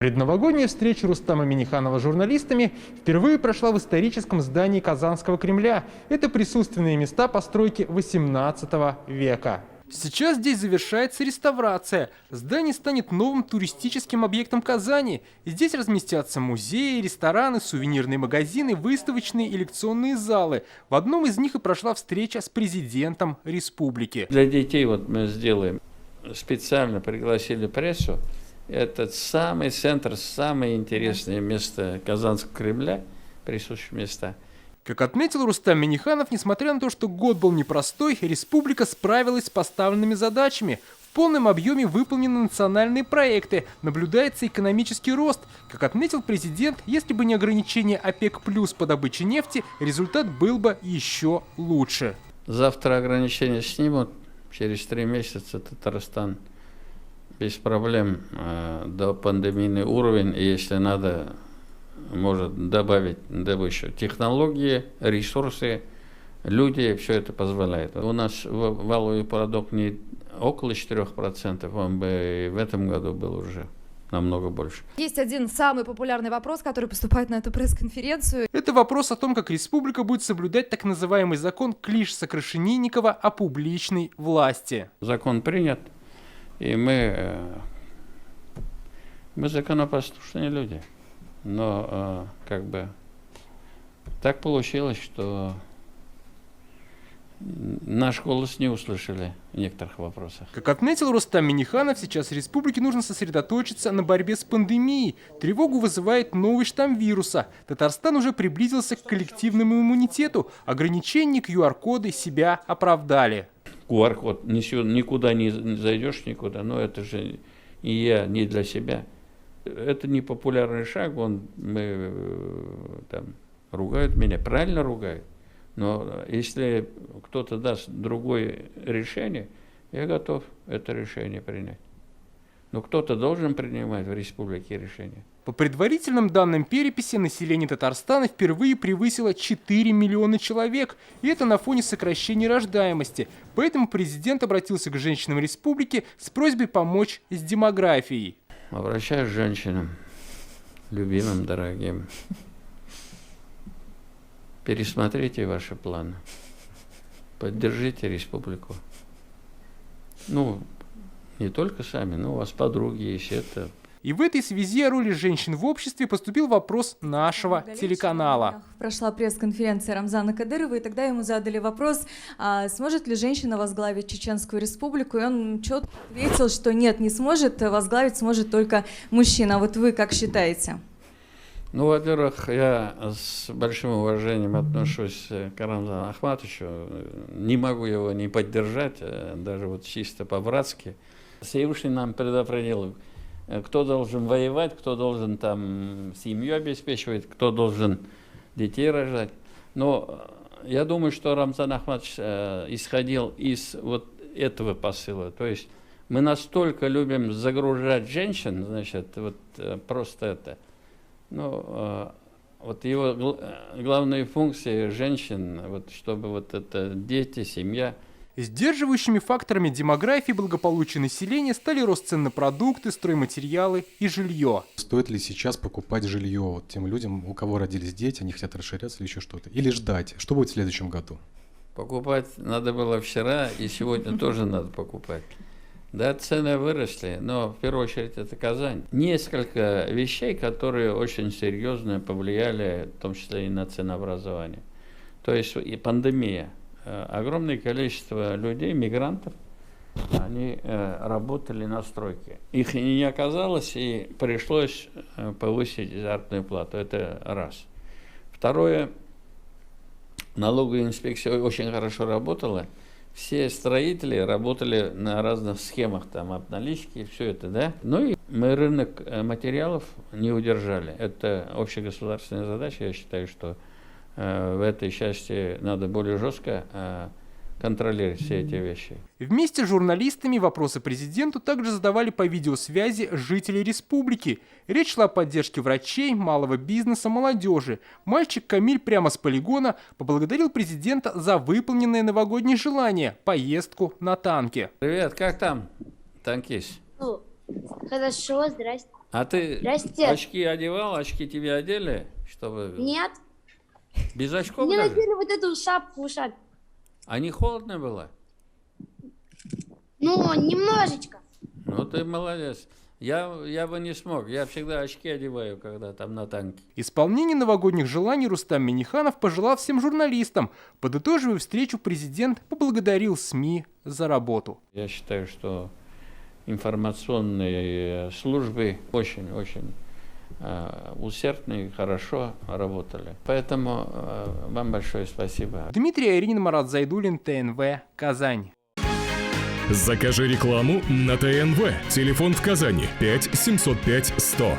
Предновогодняя встреча Рустама Минниханова с журналистами впервые прошла в историческом здании Казанского Кремля. Это присутственные места постройки XVIII века. Сейчас здесь завершается реставрация. Здание станет новым туристическим объектом Казани. Здесь разместятся музеи, рестораны, сувенирные магазины, выставочные и лекционные залы. В одном из них и прошла встреча с президентом республики. Для детей вот мы сделаем, специально пригласили прессу. Это самый центр, самое интересное место Казанского Кремля, присутствующие места. Как отметил Рустам Минниханов, несмотря на то, что год был непростой, республика справилась с поставленными задачами. В полном объеме выполнены национальные проекты, наблюдается экономический рост. Как отметил президент, если бы не ограничение ОПЕК+ по добыче нефти, результат был бы еще лучше. Завтра ограничения снимут, через 3 месяца Татарстан без проблем до пандемийный уровень, и если надо, может добавить добычу. Технологии, ресурсы, люди, все это позволяет. У нас валовый продукт не около 4%, он бы в этом году был уже намного больше. Есть один самый популярный вопрос, который поступает на эту пресс-конференцию. Это вопрос о том, как республика будет соблюдать так называемый закон Клишеса-Крашенинникова о публичной власти. Закон принят, и мы законопослушные люди. Но как бы так получилось, что наш голос не услышали в некоторых вопросах. Как отметил Рустам Минниханов, сейчас республике нужно сосредоточиться на борьбе с пандемией. Тревогу вызывает новый штамм вируса. Татарстан уже приблизился к коллективному иммунитету. Ограничения, QR-коды себя оправдали. QR-код никуда не зайдешь, никуда, но это же и я не для себя. Это не популярный шаг, там ругают меня, правильно ругают. Но если кто-то даст другое решение, я готов это решение принять. Но кто-то должен принимать в республике решения. По предварительным данным переписи, население Татарстана впервые превысило 4 миллиона человек, и это на фоне сокращения рождаемости. Поэтому президент обратился к женщинам республики с просьбой помочь с демографией. Обращаюсь к женщинам, любимым, дорогим. Пересмотрите ваши планы. Поддержите республику. Ну, не только сами, но у вас подруги есть. Это. И в этой связи о роли женщин в обществе поступил вопрос нашего телеканала. Прошла пресс-конференция Рамзана Кадырова, и тогда ему задали вопрос, сможет ли женщина возглавить Чеченскую республику, и он четко ответил, что нет, не сможет, возглавить сможет только мужчина. Вот вы как считаете? Ну, во-первых, я с большим уважением отношусь к Рамзану Ахматовичу, не могу его не поддержать, даже вот чисто по-братски. Всевышний нам предопределил, кто должен воевать, кто должен там семью обеспечивать, кто должен детей рожать. Но я думаю, что Рамзан Ахматович исходил из вот этого посыла. То есть мы настолько любим загружать женщин, значит, вот просто это. Ну, вот его главные функции женщин, вот, чтобы вот это дети, семья. Сдерживающими факторами демографии и благополучия населения стали рост цен на продукты, стройматериалы и жилье. Стоит ли сейчас покупать жилье вот тем людям, у кого родились дети, они хотят расширяться или еще что-то? Или ждать? Что будет в следующем году? Покупать надо было вчера, и сегодня тоже надо покупать. Да, цены выросли, но в первую очередь это Казань. Несколько вещей, которые очень серьезно повлияли, в том числе и на ценообразование. То есть и пандемия. Огромное количество людей, мигрантов, они работали на стройке. Их не оказалось, и пришлось повысить заработную плату. Это раз. Второе, налоговая инспекция очень хорошо работала. Все строители работали на разных схемах, там, обналички, все это, да. Ну и мы рынок материалов не удержали. Это общегосударственная задача, я считаю, что в этой части надо более жестко контролировать все эти вещи. Вместе с журналистами вопросы президенту также задавали по видеосвязи жители республики. Речь шла о поддержке врачей, малого бизнеса, молодежи. Мальчик Камиль прямо с полигона поблагодарил президента за выполненное новогоднее желание – поездку на танке. Привет, как там, танкист? Хорошо, здрасте. А ты Здрасте. очки одевал, очки тебе одели, чтобы... Нет. Без очков Мне даже? надели вот эту шапку, ушат. А не холодно было? Ну, немножечко. Ну, ты молодец. Я бы не смог. Я всегда очки одеваю, когда там на танке. Исполнение новогодних желаний Рустам Минниханов пожелал всем журналистам. Подытоживая встречу, президент поблагодарил СМИ за работу. Я считаю, что информационные службы очень-очень усердно и хорошо работали. Поэтому вам большое спасибо. Дмитрий Айрин, Марат Зайдуллин, ТНВ, Казань. Закажи рекламу на ТНВ. Телефон в Казани 5 705 100.